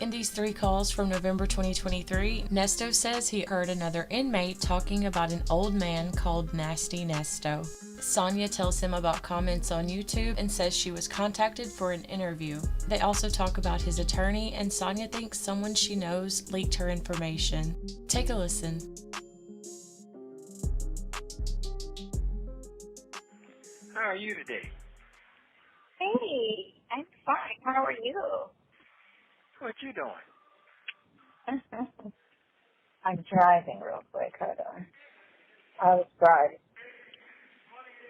In these 3 calls from November 2023, Nesto says he heard another inmate talking about an old man called Nasty Nesto. Sonya tells him about comments on YouTube and says she was contacted for an interview. They also talk about his attorney, and Sonya thinks someone she knows leaked her information. Take a listen. How are you today? Hey, I'm fine. How are you? What you doing? I'm driving real quick. Hold on. I was driving.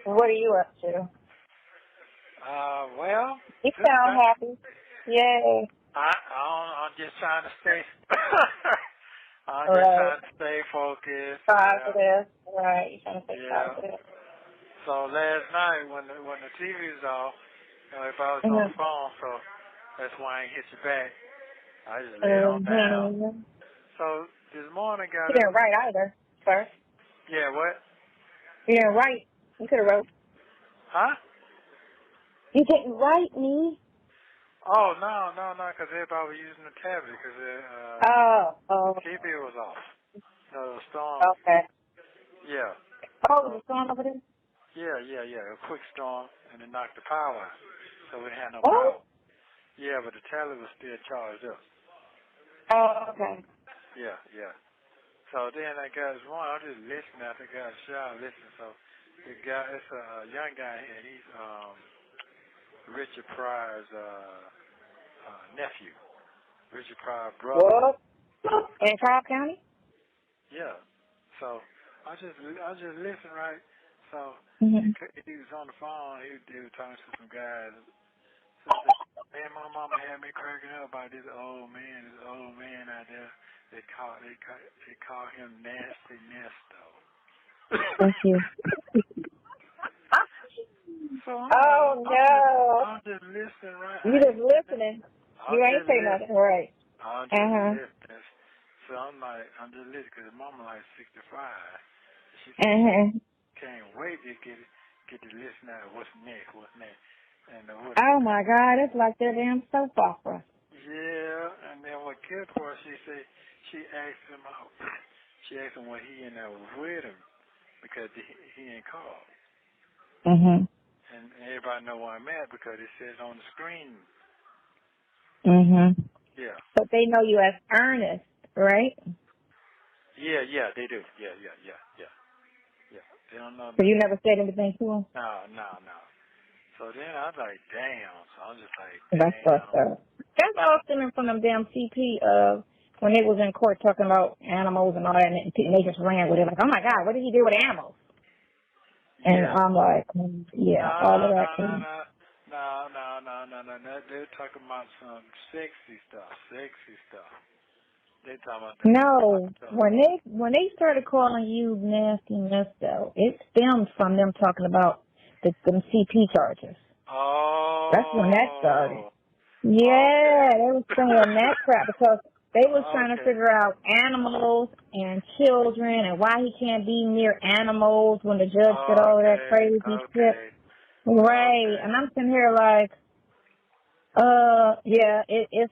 What are you up to? Well, You sound happy. Yay. I'm just trying to stay. I'm All just right. trying to stay focused. Positive. Right. You're trying to stay Yeah. positive. So last night when the TV's off, if I was on the phone, so that's why I ain't hit you back. I just laid on down. So this morning got You didn't write either, sir. Yeah, what? You didn't write. You could have wrote. Huh? You didn't write me. Oh, no, because everybody was using the tablet because Oh. the TV was off. So the storm. Okay. Yeah. Oh, the storm over there? Yeah. A quick storm, and it knocked the power out. So we didn't have no Oh. power. Yeah, but the tablet was still charged up. Oh, okay. Yeah. So then I got this one. I'm just listening. I think I got a shower listening. So the guy, it's a young guy here. He's Richard Pryor's nephew. Richard Pryor's brother. What? In Cobb County? Yeah. So I just listen, right? So he was on the phone. He was talking to some guys. So man, my mama had me cracking up about this old man out there. They call him Nasty Nesto. Thank you. So I'm just listening, right? You just listening. You ain't say nothing, right? I'm just listening. So I'm just listening because mama like 65. She said can't wait to get to listen to what's next. And oh my God, it's like that damn soap opera. Yeah, and then what killed for her, she asked him out. She asked him when he and I was with him because he ain't called. And everybody know where I'm at because it says on the screen. Yeah. But they know you as Ernest, right? Yeah, they do. Yeah. They don't know me. So you never said anything to him? No. So then I was like, damn. So I'm just like, That's fucked up. That's all stemming from them damn CP when they was in court talking about animals and all that, and they just ran with it. Like, oh my God, what did he do with animals? And I'm like, all of that. No. They're talking about some sexy stuff. They talking about no, when they started calling you Nasty Nesto, it stemmed from them talking about them CP charges. Oh. That's when that started. Yeah, they was saying that crap because they was trying to figure out animals and children and why he can't be near animals when the judge did all of that crazy shit. Right, and I'm sitting here like,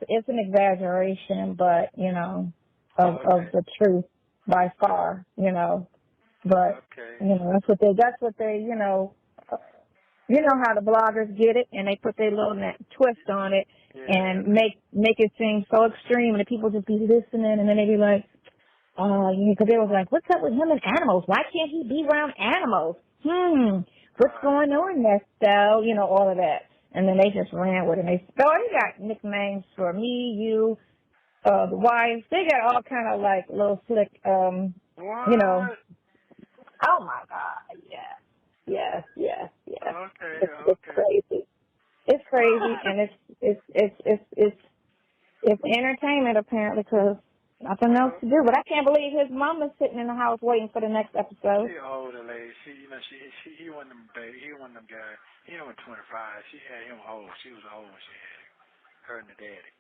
it's an exaggeration, but of the truth by far, But that's what they you know how the bloggers get it, and they put their little twist on it and make it seem so extreme, and the people just be listening, and then they be like, because they was like, what's up with him and animals? Why can't he be around animals? What's going on, Nesto? All of that. And then they just ran with it. And they got nicknames for me, you, the wife. They got all kind of like little slick, What? Oh my God, yes. Okay. It's crazy. It's crazy, and it's entertainment apparently because nothing else to do. But I can't believe his mama's sitting in the house waiting for the next episode. She older lady. He wasn't them baby. He wasn't them guy. He was 25. She had him old. She was old when she had him. Her and the daddy.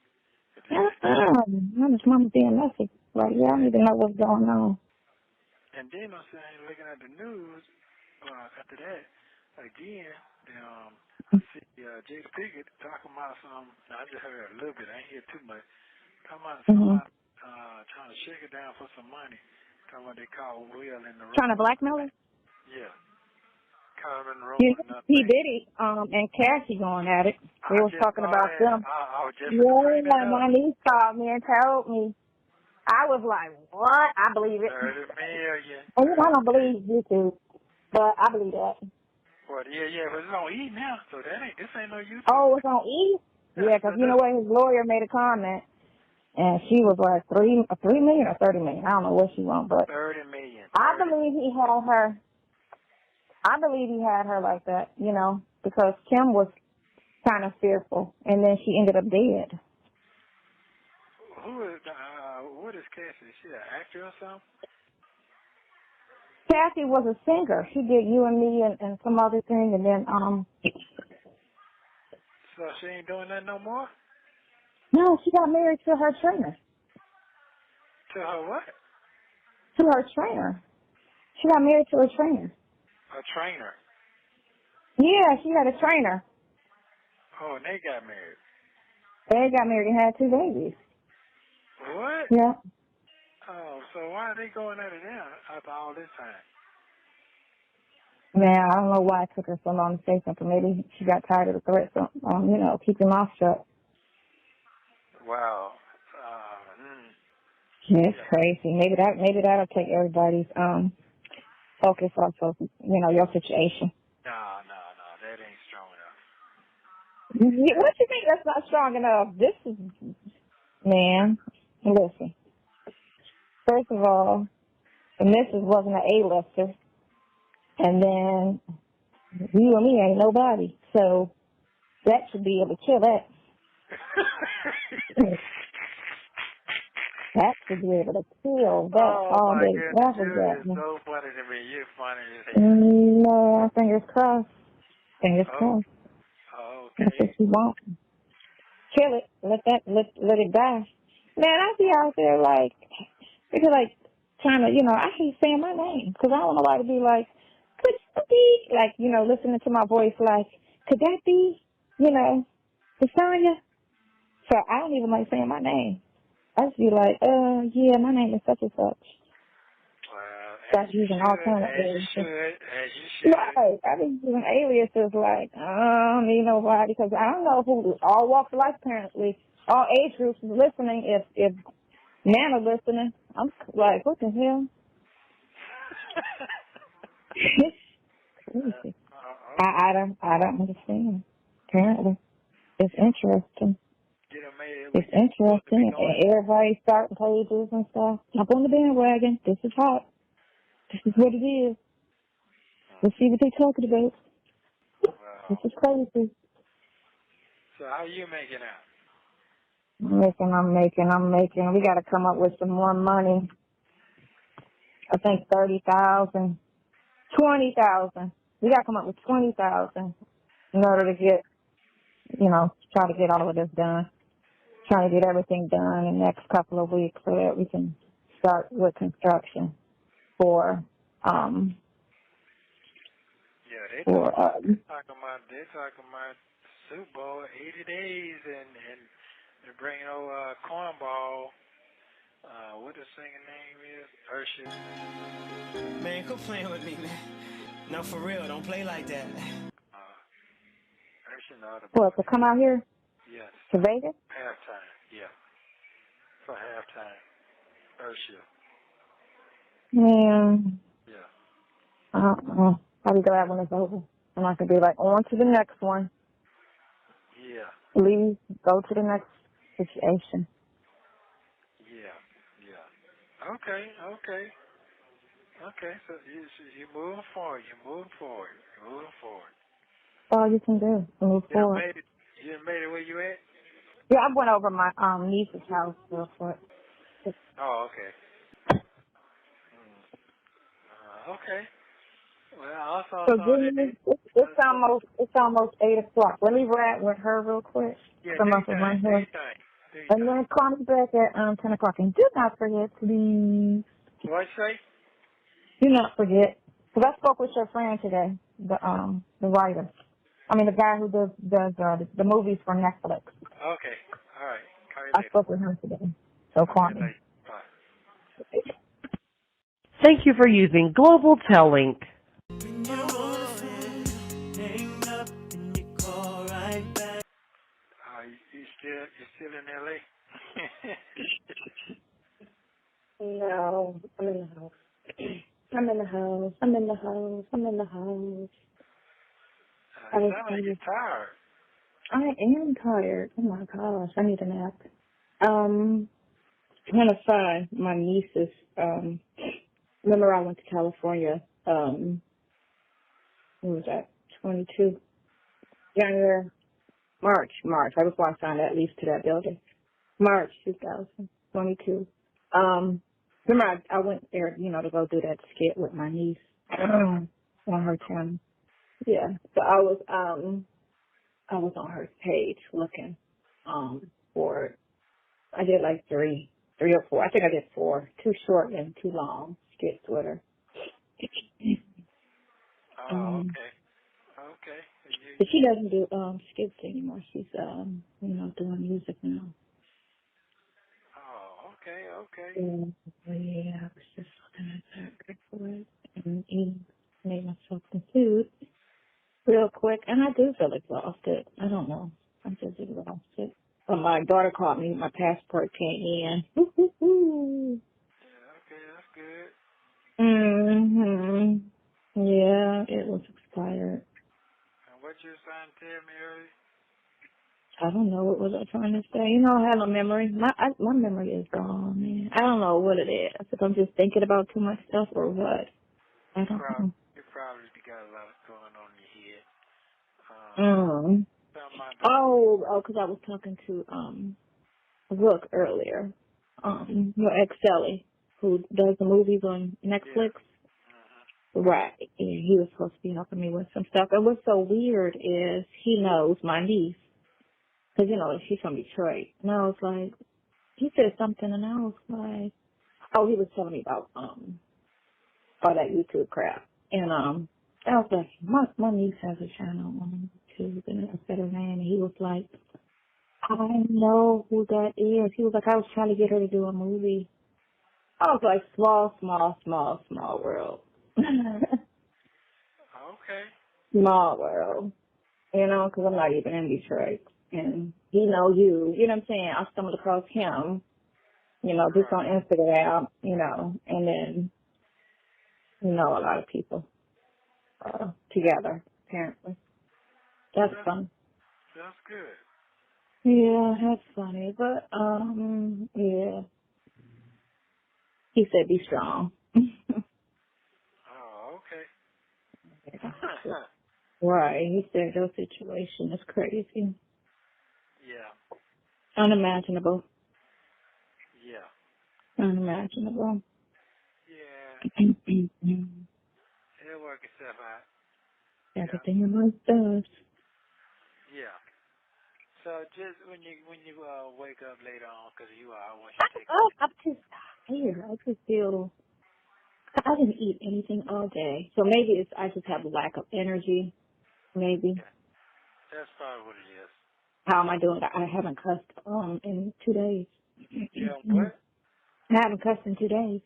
His mama being messy. Right? Yeah, I don't even know what's going on. And then I'm saying, looking at the news, after that, again, I see Jake Pickett talking about some, I just heard a little bit, I ain't hear too much, Talking about Mm-hmm. somebody trying to shake it down for some money. Talking about they called Will in the room. Trying to blackmail her? Yeah. Called him in the room Yeah, with nothing. P. Diddy and Cassie going at it. They was talking about them. I was just Yeah, bringing it up. my niece called me and told me. I was like, what? I believe it. 30 million. And I don't believe YouTube, but I believe that. Well, yeah, but it's on E now, so this ain't no YouTube. Oh, it's on E? Yeah, because you know what? His lawyer made a comment, and she was like, $3 million or $30 million. I don't know what she wants, but 30 million. I believe he had her. I believe he had her like that, you know, because Kim was kind of fearful, and then she ended up dead. What is Cassie? Is she an actor or something? Cassie was a singer. She did You and Me and some other thing, and then So she ain't doing that no more? no, she got married to her trainer. To her what? To her trainer. She got married to her trainer. A trainer. Yeah, she had a trainer. Oh, and they got married. They got married and had 2 babies. What? Yeah. Oh, so why are they going at it now after all this time? Man, I don't know why it took her so long to say something. Maybe she got tired of the threats, you know, keep your mouth shut. Wow. It's crazy. Maybe that'll take everybody's focus off of, you know, your situation. No, that ain't strong enough. What you think that's not strong enough? This is, man, listen. First of all, the missus wasn't an A-lister. And then, you and me ain't nobody. So, that should be able to kill that. That should be able to kill that all day. That is so funny to me. You're funny as hell. No, fingers crossed. Fingers crossed. Oh, okay. That's what she wants. Kill it. Let it die. Man, I be out there like, because like, trying to, you know, I hate saying my name. Because I don't know why to be like, could that be? Like, you know, listening to my voice like, could that be, you know, Sonya? So I don't even like saying my name. I just be like, yeah, my name is such and such. Start using alternate aliases. As you should. Right. I be using aliases like, I don't need nobody because I don't know who, all walks of life apparently, all age groups is listening. If Nana listening, I'm like, what the hell? I don't understand. Apparently. It's interesting. It's interesting. Everybody's starting pages and stuff. Jump on the bandwagon. This is hot. This is what it is. Let's see what they're talking about. Wow. This is crazy. So how you making out? I'm making. We got to come up with some more money. I think 30,000, 20,000. We got to come up with 20,000 in order to get, you know, try to get all of this done. Trying to get everything done in the next couple of weeks so that we can start with construction for they're talking about Super Bowl 80 days and they're bringing over Cornball. What the singing name is? Ursha. Man, quit playing with me, man. No, for real, don't play like that. What, to come out here? Yes. To Vegas? Halftime, yeah. For halftime. Ursha. Yeah. I'll be glad when it's over. And I can be like, on to the next one. Yeah. Please go to the next situation. Yeah. Okay. So you're moving forward. All you can do, move forward. You made it where you at? Yeah, I went over my niece's house real quick. Oh, okay. Okay. Well, I also So saw it's almost 8:00. Let me rap with her real quick. Yeah, And then call me back at 10:00. And do not forget, please. What you say? Do not forget, because I spoke with your friend today, the writer. I mean, the guy who does the movies for Netflix. Okay. All right. Call you I spoke with him today. So call me. Bye. Thank you for using Global Tellink. You still in L.A.? No, I'm in the house. I'm in the house. I'm in the house. I'm in the house. You sound like you're tired. I am tired. Oh my gosh, I need a nap. I'm gonna find my nieces. Remember I went to California. When was that? 22 January, March. Right before I signed that lease to that building. March 2022. Remember I went there, to go do that skit with my niece on her channel. Yeah. So I was on her page looking for. I did like three or four. I think I did 4, 2 short and 2 long skits with her. Okay. But she doesn't do skits anymore. She's doing music now. Oh, okay. Yeah, I was just looking at that good for it and made myself some food real quick. And I do feel exhausted. I don't know. I'm just exhausted. But my daughter called me. My passport came in. Yeah, okay, that's good. Yeah, it was expired. And what you were trying to tell me earlier? I don't know. What was I trying to say? I have no memory. My memory is gone, man. I don't know what it is. If I'm just thinking about too much stuff or what. I don't know. You probably got a lot going on in your head. Because I was talking to Rook earlier. Your ex Sally, who does the movies on Netflix. Yeah. Right. And he was supposed to be helping me with some stuff. And what's so weird is he knows my niece. Because, she's from Detroit. And I was like, he said something, and I was like, he was telling me about all that YouTube crap. And I was like, my niece has a channel on YouTube, and I said her name, and he was like, I know who that is. He was like, I was trying to get her to do a movie. I was like, small world. Okay. Small world. Because I'm not even in Detroit. And he know you. You know what I'm saying? I stumbled across him, just on Instagram, and then, a lot of people together, apparently. That's fun. That's good. Yeah, that's funny. But, yeah. He said be strong. Oh, okay. Right. He said your situation is crazy. Yeah. Unimaginable. Yeah. Unimaginable. Yeah. It'll work itself out. Everything in life does. Yeah. So just when you wake up later on, because once you take. I'm just tired. I just feel I didn't eat anything all day, so maybe I just have a lack of energy. Maybe. Okay. That's probably what it is. How am I doing? I haven't cussed in 2 days. Yeah. What? I haven't cussed in 2 days.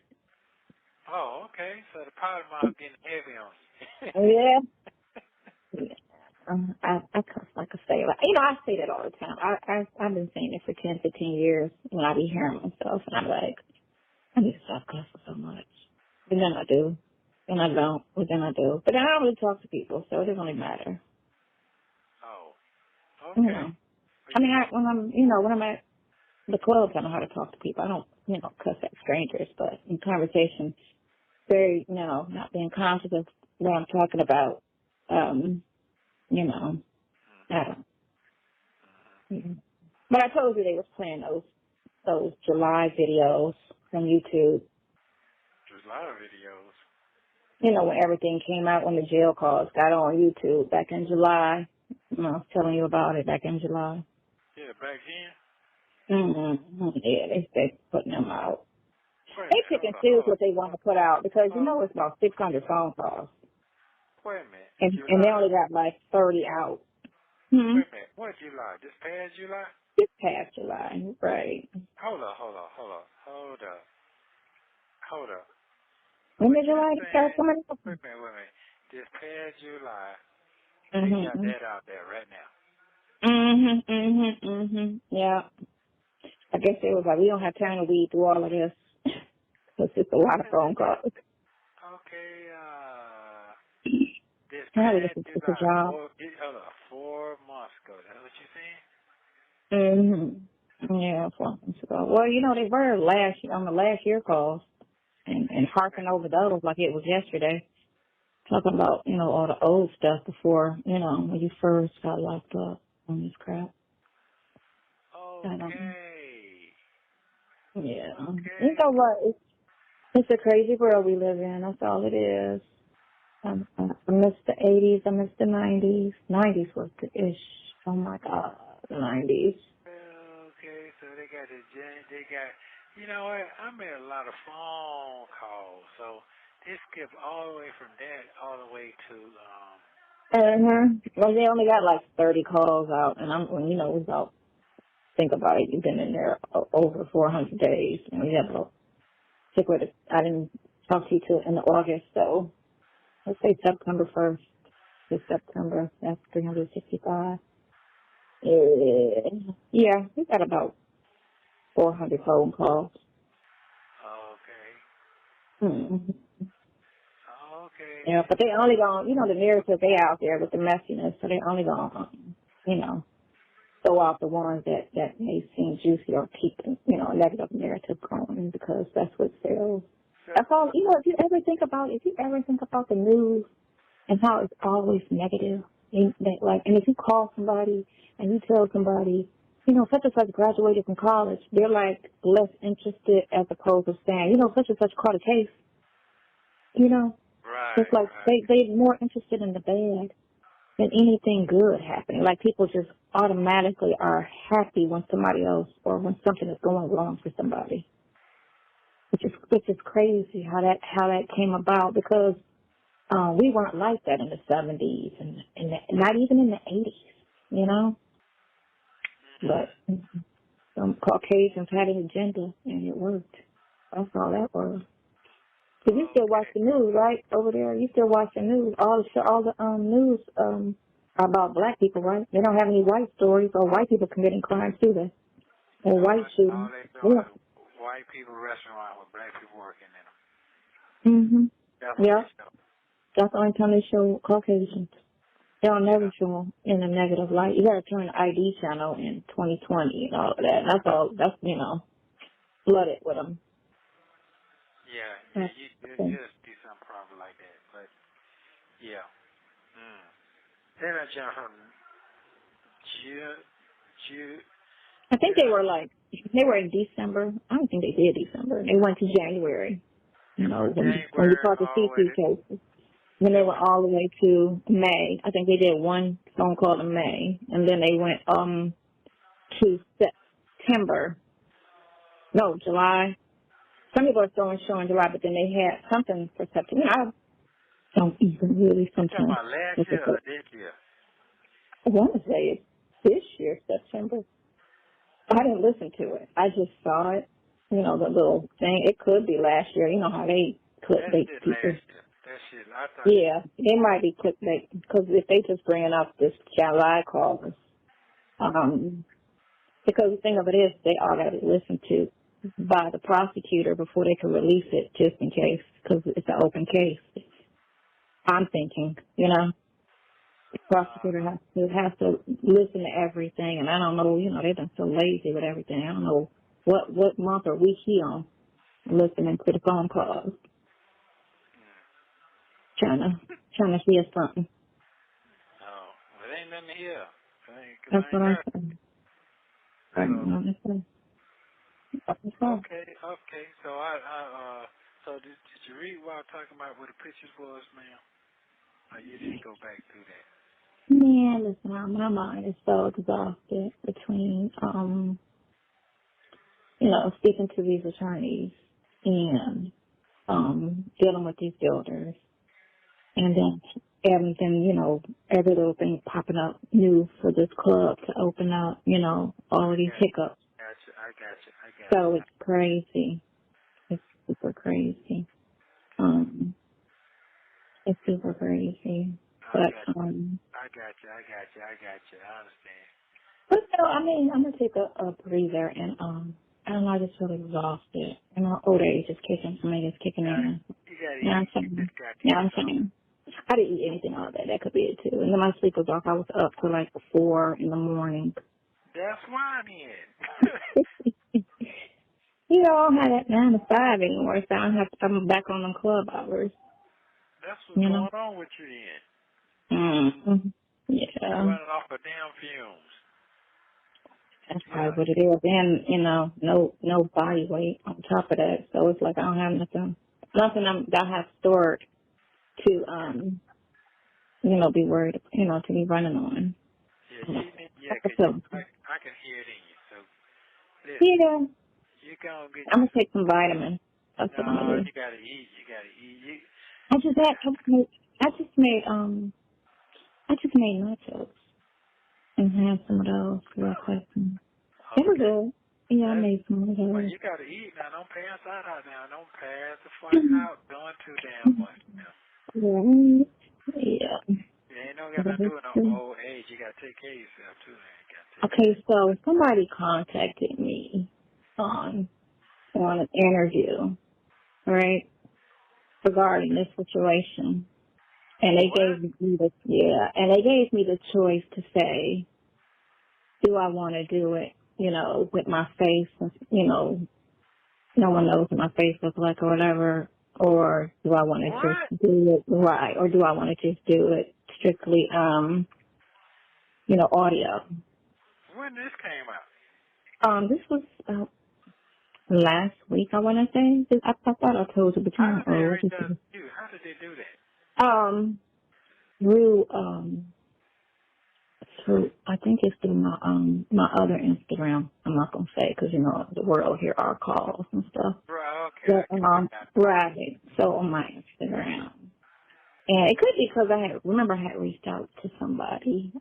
Oh, okay. So the powder mouth getting heavy on you. Yeah. I cuss like a sailor. I say that all the time. I've been saying it for 10, 15 years when I be hearing myself, and I'm like, I need to stop cussing so much. And then I do. And I don't. But then I do. But I don't really talk to people, so it doesn't really matter. Oh. Okay. When I'm at the clubs, I know how to talk to people. I don't, cuss at strangers, but in conversation, very, not being conscious of what I'm talking about, I don't. Mm-hmm. But I told you they was playing those July videos from YouTube. July videos? When everything came out, when the jail calls got on YouTube back in July. I was telling you about it back in July. Yeah, back then? Mm-hmm. Yeah, they putting them out. Wait They pick and choose what they want to put out because, it's about 600 phone calls. Wait a minute. And they only got like 30 out. Wait a minute. What July? This past July? This past July, right. Hold up. When What did you July start saying? coming up? Wait a minute. This past July, they got Mm-hmm. that out there right now. Yeah. I guess it was like, we don't have time to weed through all of this. It's just a lot of phone calls. Okay, this Probably past just a July, job. 4 months ago. That's what you saying? Yeah, 4 months ago. Well, they were on the last year calls and harping over those like it was yesterday. Talking about, all the old stuff before, when you first got locked up on this crap. Okay. Yeah. Okay. You know what? It's a crazy world we live in. That's all it is. I miss the 80s. I miss the 90s. 90s was the ish. Oh, my God. The 90s. Okay, so they got you know what? I made a lot of phone calls, so they skipped all the way from that all the way to, Well, they only got like 30 calls out, and it was about, think about it, you've been in there over 400 days, and we have about, I didn't talk to you till in August, so let's say September 1st to September, that's 365. Yeah, we got about 400 phone calls. okay. Yeah, but they only gonna, the narrative, they out there with the messiness, so they only gonna, throw out the ones that may seem juicy or keep, a negative narrative going because that's what sells. That's all, if you ever think about the news and how it's always negative, and if you call somebody and you tell somebody, such and such graduated from college, they're like less interested as opposed to saying, such and such caught a case, Right. It's like they're more interested in the bad than anything good happening. Like people just automatically are happy when somebody else or when something is going wrong for somebody. Which is crazy how that came about because we weren't like that in the 70s and not even in the 80s, But some Caucasians had an agenda and it worked. That's all that was. Cause you still watch the news, right? Over there, you still watch the news. All the news are about black people, right? They don't have any white stories or white people committing crimes, do they? Or white shootings. All they doing is white people restaurant with black people working in them. Yeah. That's the only time they show Caucasians. They don't never show them in a negative light. You gotta turn the ID channel in 2020 and all of that. That's all. That's flooded with them. Yeah, you just do something probably like that, but yeah. Then I jumped from I think they were in December. I don't think they did December. They went to January. When you caught the CC cases. Then they went all the way to May. I think they did one phone call in May, and then they went to September. No, July. Some people are still showing July, but then they had something for September. I don't even really sometimes. You're talking about last year or this year? I want to say it's this year, September. I didn't listen to it. I just saw it. The little thing. It could be last year. You know how they clickbait people. Yeah, they might be clickbait because if they just bringing up this July call, because the thing of it is they all got to be listened to by the prosecutor before they can release it, just in case, because it's an open case. I'm thinking, the prosecutor has to listen to everything, and I don't know, they've been so lazy with everything. I don't know what month or week he on listening to the phone calls, trying to hear something. Oh, well, it ain't nothing to hear. That's what I'm saying. Okay. So so did you read what I was talking about what the pictures was, ma'am? Or you didn't go back through that? Man, listen, my mind is so exhausted between, speaking to these attorneys and dealing with these builders, and then everything, you know, every little thing popping up new for this club to open up, you know, all of these hiccups. I got you. So it's crazy. It's super crazy. It's super crazy. But, I got you. I understand. But so, I mean, I'm gonna take a breather and I don't know, I just feel exhausted. You know, old age is kicking, somebody is kicking in. You I'm saying. Yeah, I'm saying. I didn't eat anything all day. That could be it too. And then my sleep was off. I was up till like 4 in the morning. That's why then. You know, I don't have that 9 to 5 anymore, so I don't have to, I'm back on them club hours. That's what's going on with you then. Mm-hmm. Yeah. You're running off of damn fumes. That's probably what it is. And, you know, no body weight on top of that. So it's like I don't have nothing that I have stored to, you know, be worried, you know, to be running on. Yeah, cause I can hear it in you. So, listen, yeah. You gonna get I'm gonna take some vitamins. That's what I'm gonna do. You gotta eat. I just made nachos and had some of those real quick. It was good. Yeah, I made some of those. Well, you gotta eat now. Don't pass out now. Don't pass the fuck out doing too damn much now. Yeah. You ain't no got nothing to do with no old age. You gotta take care of yourself too. Okay, so somebody contacted me on an interview, right, regarding this situation, and they gave me the choice to say, do I want to do it, you know, with my face, you know, no one knows what my face looks like or whatever, or do I want to just do it right, or do I want to just do it strictly, you know, audio. When this came out? This was about last week, I want to say. I thought I told you, but you know, How did they do that? Through I think it's through my other Instagram. I'm not gonna say because you know the world hear our calls and stuff. Right. Okay. Right. So on my Instagram, and it could be because I had reached out to somebody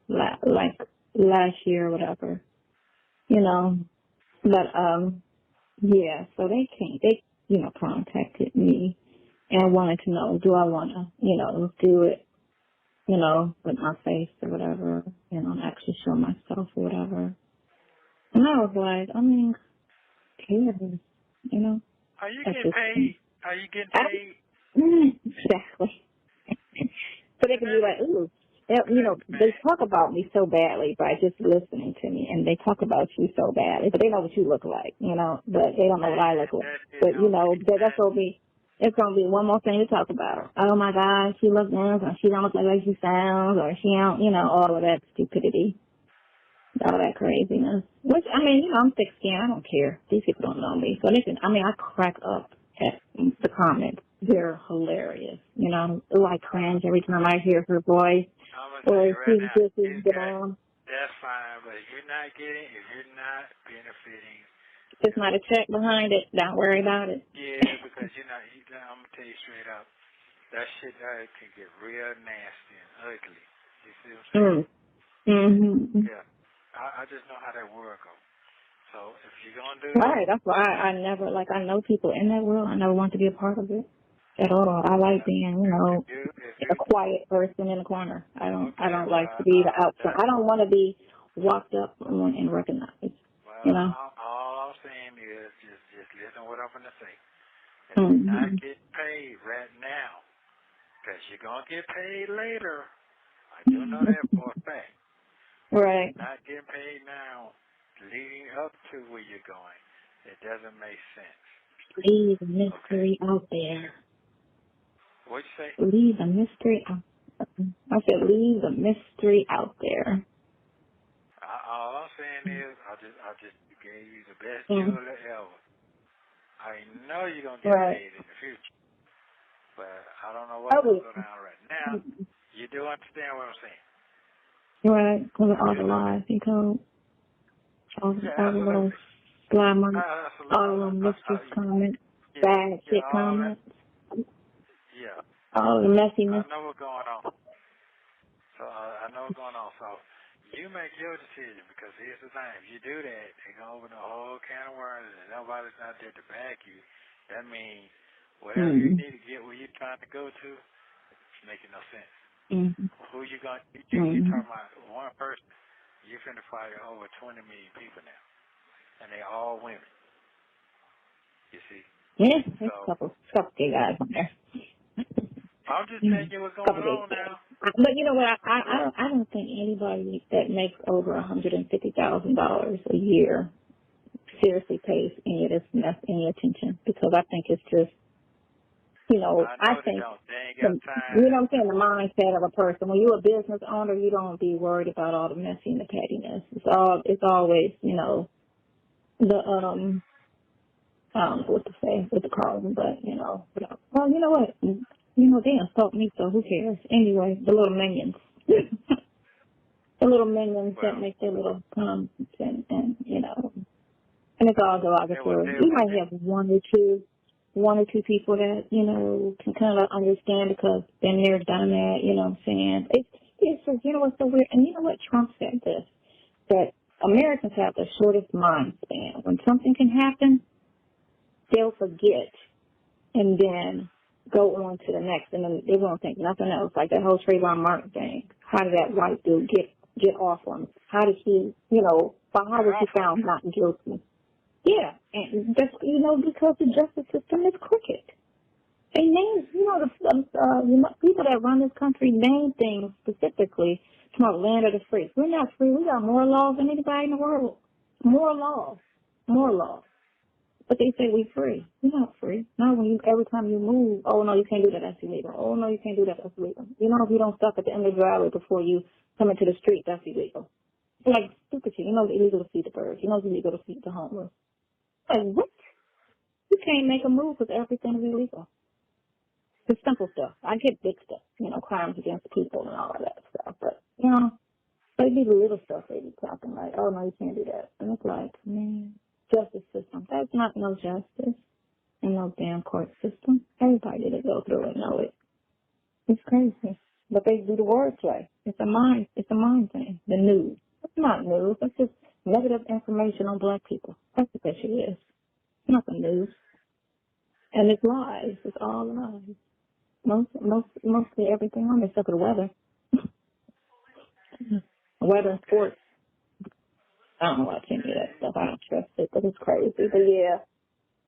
like last year or whatever, you know, but yeah. So they you know contacted me and wanted to know, do I want to you know do it, you know, with my face or whatever, you know, and actually show myself or whatever. And I was like, I mean, you know. Are you getting paid? Exactly. So they could be like, ooh, you know, they talk about me so badly by just listening to me, and they talk about you so badly, but they know what you look like, you know, but they don't know what I look like. But, you know, that's going to be, it's going to be one more thing to talk about. Oh, my God, she looks nice, or she don't look like she sounds, or she don't, you know, all of that stupidity, all that craziness. Which, I mean, you know, I'm thick-skinned. I don't care. These people don't know me. So listen, I mean, I crack up at the comments. They're hilarious. You know, I cringe every time I hear her voice. Or she's just as down. That's fine, but if you're not benefiting. There's not a check behind it. Don't worry about it. Yeah, because I'm going to tell you straight up, that shit can get real nasty and ugly. You see what I'm saying? Mm-hmm. Yeah. I just know how that world goes. So if you're going to do right, that's why I never, like, I know people in that world. I never want to be a part of it at all. I like being, you know, a quiet person in the corner. I don't like to be the outside. I don't want to be walked up on and recognized. Well, you know? all I'm saying is just listen to what I'm going to say. If you're not getting paid right now, because you're going to get paid later, I do know that for a fact. Right. Not getting paid now, leading up to where you're going, it doesn't make sense. Leave the mystery out there. What'd you say? Leave the mystery out. I said leave the mystery out there. All I'm saying is I just gave you the best jewel ever. I know you're gonna get paid in the future, but I don't know what's going to go down right now. You do understand what I'm saying? Right, because of all the lies he told. All the little slimers, all the little mischief comments, bad shit comments. Yeah, All the messiness. I know what's going on. So I know what's going on. So you make your decision, because here's the thing: if you do that, they're gonna open a whole can of worms, and nobody's not there to back you. That means whatever you need to get where you're trying to go to, it's making no sense. Who you gonna? You talking about one person? You're finna fire over 20 million people now, and they all women. You see? Yeah, there's a couple gay guys on there. I'm just telling you what's going on now. But you know what? I don't think anybody that makes over $150,000 a year seriously pays any of this mess any attention, because I think it's just, you know, I think you know what I'm saying, the mindset of a person. When you're a business owner, you don't be worried about all the messy and the pettiness. It's always, you know, the I don't know what to say with the Carlton, but, you know, well, you know what? You know, they insult me, so who cares? Anyway, the little minions. The little minions that make their little comments and, you know, and it's all derogatory. You might have one or two people that, you know, can kind of understand because been there, done that, you know what I'm saying? It's just, you know what's so weird? And you know what? Trump said this, that Americans have the shortest mind span. When something can happen, they'll forget and then go on to the next, and then they won't think nothing else. Like that whole Trayvon Martin thing. How did that white dude get off on him? How did he, you know, how was he found not guilty? Yeah, and that's, you know, because the justice system is crooked. They name, you know, the people that run this country name things specifically to our land of the free. We're not free. We got more laws than anybody in the world. More laws. But they say we're free. We're not free. Not when every time you move, oh, no, you can't do that, that's illegal. Oh, no, you can't do that, that's illegal. You know, if you don't stop at the end of the driveway before you come into the street, that's illegal. It's like stupid shit. You know it's illegal to feed the birds. You know it's illegal to feed the homeless. Like, what? You can't make a move because everything is illegal. The simple stuff. I get big stuff, you know, crimes against people and all of that stuff. But, you know, they be the little stuff they be talking like, oh, no, you can't do that. And it's like, man. Justice system. That's not no justice and no damn court system. Everybody that go through it know it. It's crazy. But they do the wordplay. It's a mind thing. The news. It's not news. It's just negative information on black people. That's what that shit is. It's not the news. And it's lies. It's all lies. Mostly everything on there except for the weather. Weather and sports. I don't watch any of that stuff. I don't trust it, but it's crazy. But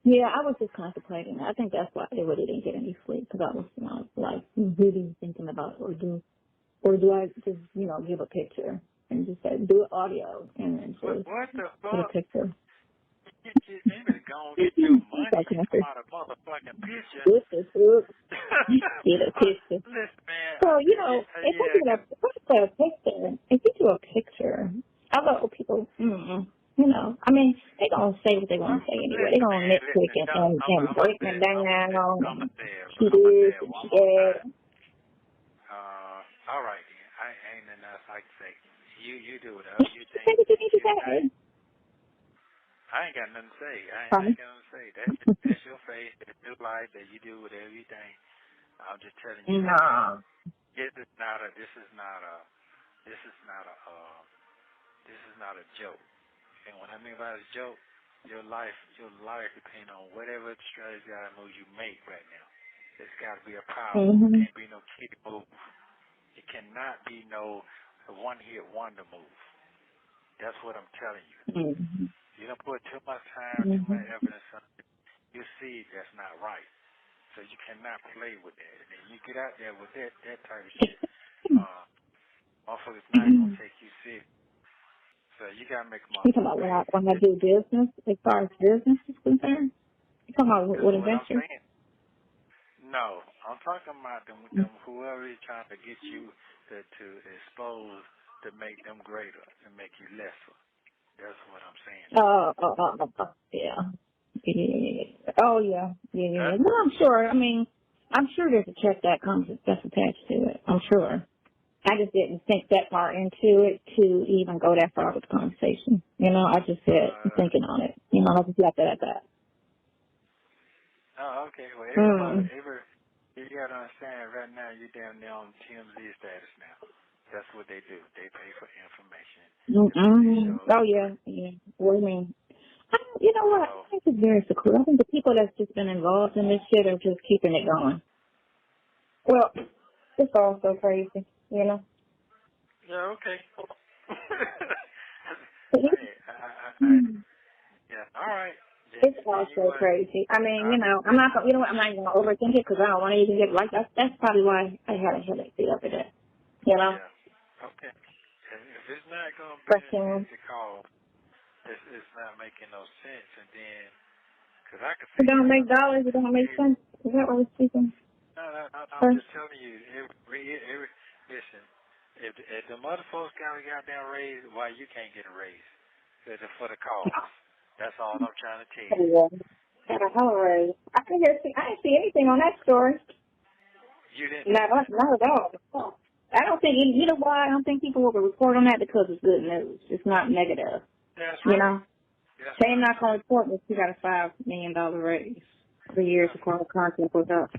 yeah, I was just contemplating. I think that's why they really didn't get any sleep, because I was, you know, like really thinking about, or do I just, you know, give a picture and just say, do audio and then just what the fuck? put a picture. You better go and get your money. You come out a motherfucking picture. Get a picture. Listen, man. So, you know, if you do a picture, I know people, you know, I mean, they gonna say what they want to say anyway. They gonna nitpick and break me down. She did, she did. All right, then. I ain't enough I can say. You do whatever you think. Say what you need to say. I ain't got nothing to say. I ain't got nothing to say. That's your faith. That's your life. That you do whatever you think. I'm just telling you. No. This is not a joke. And what I mean by a joke, your life depends on whatever strategy move you make right now. It's got to be a power. It can't be no kick move. It cannot be no one-hit wonder move. That's what I'm telling you. You don't put too much time, too much evidence on it. You see that's not right. So you cannot play with that. And then you get out there with that type of shit. Motherfuckers not going to take you serious. So you got to make them. You talking about when I do business, as far as business is concerned? You talking about with investors? No, I'm talking about them whoever is trying to get you to expose to make them greater and make you lesser. That's what I'm saying. Yeah. Oh, yeah. Yeah. Well, I'm sure. I mean, I'm sure there's a check that's attached to it. I'm sure. I just didn't think that far into it to even go that far with the conversation. You know, I just said thinking on it. You know, I just left it at that. Oh, okay. Well, everybody, You got to understand, right now, you're damn near on TMZ status now. That's what they do. They pay for information. Oh, yeah. What do you mean? You know what? I think it's very secure. I think the people that's just been involved in this shit are just keeping it going. Well, it's all so crazy, you know? Yeah, okay. Yeah, all right. It's all so crazy. I mean, you know, I'm not going to overthink it because I don't want to even get like that. That's probably why I had a headache the other day, you know? Yeah, okay. If it's not going to be a call, it's not making no sense. And then, because I can see... It don't make dollars, it don't make sense. Is that what we're speaking? No, I'm just telling you. Listen, if the mother folks got a goddamn raise, why you can't get a raise? It's for the cause. That's all I'm trying to tell you. Yeah. Got a hell raise. I didn't see anything on that story. You didn't? Not at all. I don't think, you know why? I don't think people will report on that because it's good news. It's not negative. That's right. You know? They're not going to report that you got a $5 million raise for years before the contract was up.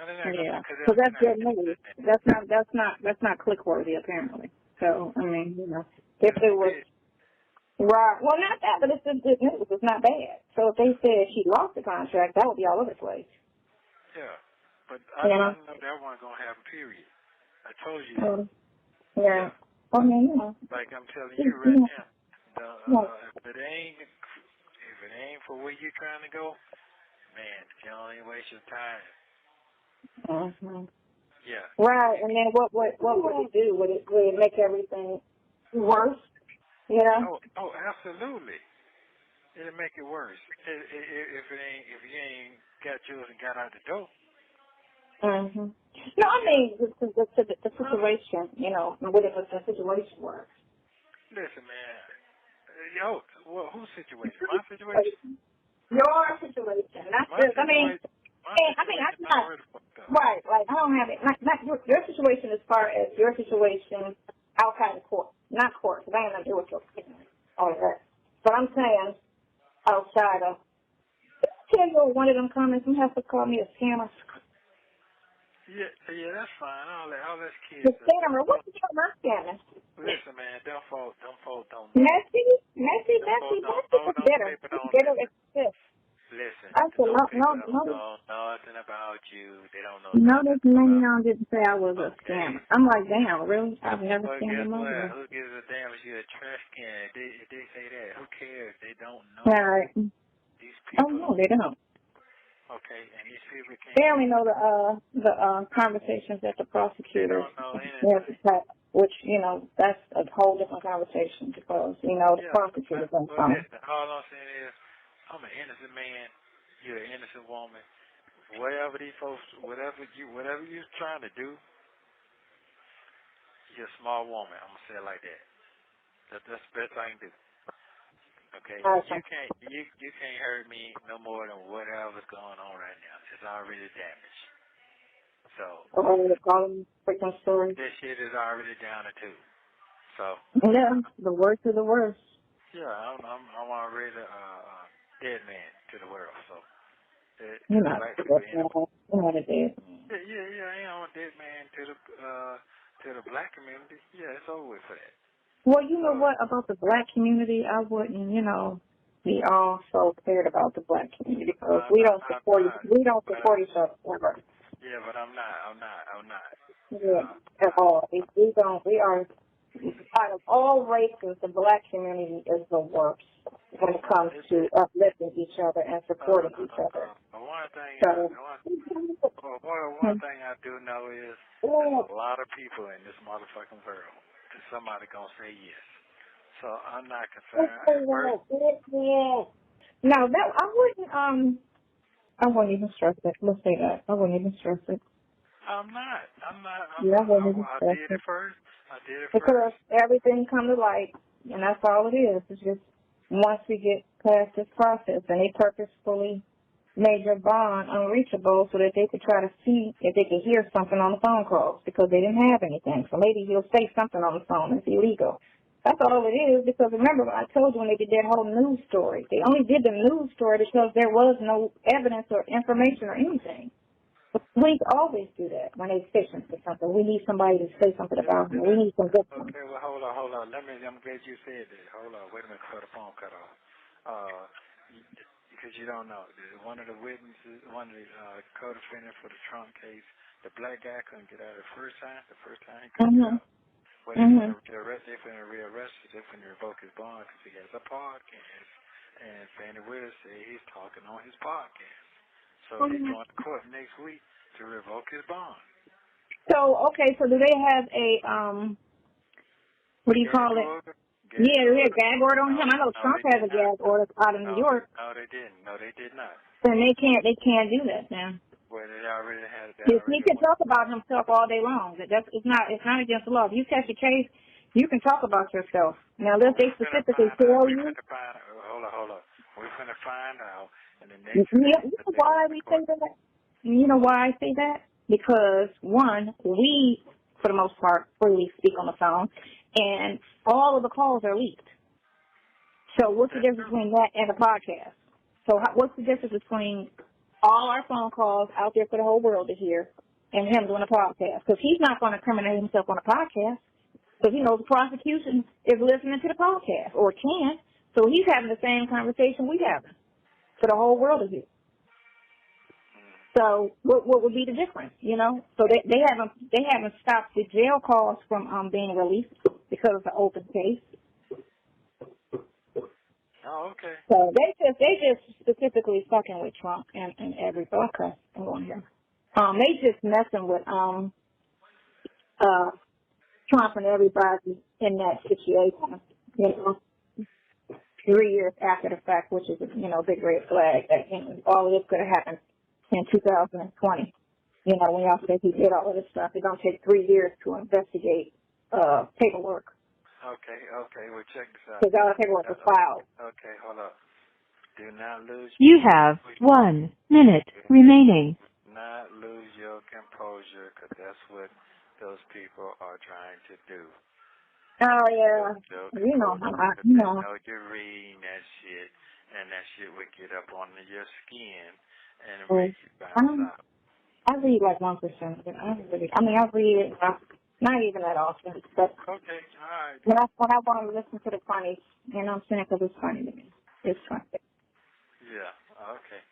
Yeah, because that's good news. That's not click worthy apparently. So I mean, you know, if it was right, well, not that, but it's just good news. It's not bad. So if they said she lost the contract, that would be all over the place. Yeah, but I know that wasn't gonna happen. Period. I told you that. Yeah. I mean, you know, like I'm telling you right now, if it ain't for where you're trying to go, man, you don't even waste your time. Yeah. Right, and then what would it do? Would it make everything worse? You know? Oh, absolutely. It'll make it worse. If you ain't got yours and got out the door. No, I mean the situation. You know, what if the situation works? Listen, man. Whose situation? My situation. Your situation. Not this. I mean, I'm not. Right. Like I don't have it. Not your situation as far as your situation outside of court. Not court, because I ain't gonna do with your all of that. But I'm saying outside of. Tell you one of them comments. You have to call me a scammer. Yeah, that's fine. All that's kids. The scammer. What's the term scammer? Listen, man. Them folk don't. Messy. Bitter. Bitter as shit. Listen, no, nothing about you. They don't know. No, this man didn't say I was a scammer. I'm like, damn, really? I've never scammed a mother. Who gives a damn if you're a trash can? If they say that, who cares? They don't know. All right. These people. Oh no, they don't. Okay, and these people can't. They only know the conversations that the prosecutors have, which you know that's a whole different conversation because you know the prosecutors don't come. All I'm saying is, I'm an innocent man. You're an innocent woman. Whatever these folks, whatever you're trying to do, you're a small woman. I'm gonna say it like that. That's the best I can do. Okay, you can't hurt me no more than whatever's going on right now. It's already damaged. So this shit is already down to 2. So the worst of the worst. Yeah, I'm already dead man to the world. So you're not a dead. Yeah, I am a dead man to the black community. Yeah, it's over with for that. Well, you know what about the black community? I wouldn't, be all so clear about the black community because we don't support each other. Yeah, but I'm not. Yeah, at all. We are out of all races, the black community is the worst when it comes to uplifting each other and supporting each other. One thing I do know is there's a lot of people in this motherfucking world. Somebody gonna say yes. So I'm not concerned. No, that I wouldn't even stress it. Let's say that. I wouldn't even stress it. I'm not. I did it first. Because everything come to light, and that's all it is. It's just once we get past this process, and they purposefully made your bond unreachable so that they could try to see if they could hear something on the phone calls because they didn't have anything. So maybe he'll say something on the phone that's illegal. That's all it is because remember I told you when they did that whole news story, they only did the news story because there was no evidence or information or anything. We always do that when they fishing for something. We need somebody to say something about them. We need some good ones. Okay, well, hold on. I'm glad you said that. Hold on. Wait a minute before the phone cut off. Because you don't know. One of the witnesses, one of the co-defendants for the Trump case, the black guy couldn't get out the first time he couldn't get out. Well, they're going to rearrest him. They're going to revoke his bond because he has a podcast. And Fannie Willis said he's talking on his podcast. So he's going to court next week to revoke his bond. So, okay, so do they have a, what do you call it? Yeah, they had a gag order on him. I know Trump has a gag order out of New York. No, they didn't. No, they did not. Then they can't do that now. Well, they already had that. He can talk about himself all day long. It's not against the law. If you catch a case, you can talk about yourself. Now, if they specifically tell you. Hold on. We're going to find out in the next. You know why we say that? You know why I say that? Because one, we, for the most part, freely speak on the phone, and all of the calls are leaked. So what's the difference between that and a podcast? So what's the difference between all our phone calls out there for the whole world to hear and him doing a podcast? Because he's not going to incriminate himself on a podcast because he knows the prosecution is listening to the podcast or can. So he's having the same conversation we have for the whole world to hear. So what would be the difference, you know? So they haven't stopped the jail calls from being released because of the open case. Oh, okay. So they just specifically fucking with Trump and every okay, I'm going here. They just messing with Trump and everybody in that situation, you know. 3 years after the fact, which is a big red flag that all of this could have happened in 2020. You know, when y'all say he did all of this stuff, it don't take 3 years to investigate paperwork. Okay, well, check this out. Because all the paperwork was filed. Okay, hold up. Do not lose. You have 1 minute remaining. Not lose your composure, because that's what those people are trying to do. Oh, yeah. You know. Know you're reading that shit, and that shit would get up on your skin and make you bounce out. I read like 1% of it. I read it not even that often. But okay, all right. When I want to listen to the funny, you know what I'm saying, because it's funny to me. It's funny. Yeah, okay.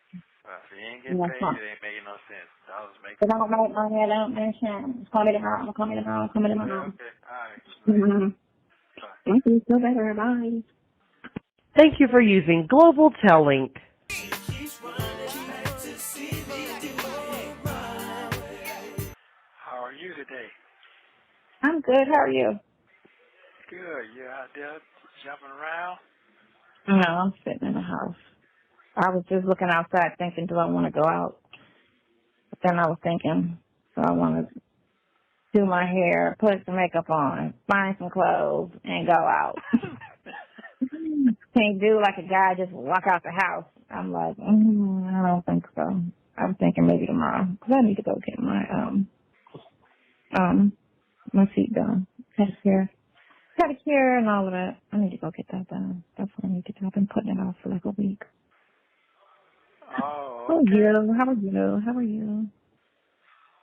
Well, if you ain't getting paid, it ain't making no sense. I was making sense. I don't make money, I don't make sense. Call me tomorrow. Okay, all right. Thank you. Feel better. Bye. Thank you for using Global Tellink. How are you today? I'm good. How are you? Good. You out there jumping around? No, I'm sitting in the house. I was just looking outside thinking, do I want to go out? But then I was thinking, do I want to do my hair, put some makeup on, find some clothes, and go out? Can't do like a guy just walk out the house. I'm like, I don't think so. I'm thinking maybe tomorrow, because I need to go get my feet done. Pedicure and all of that. I need to go get that done. That's what I need to do. I've been putting it off for like a week. Oh, okay. How are you?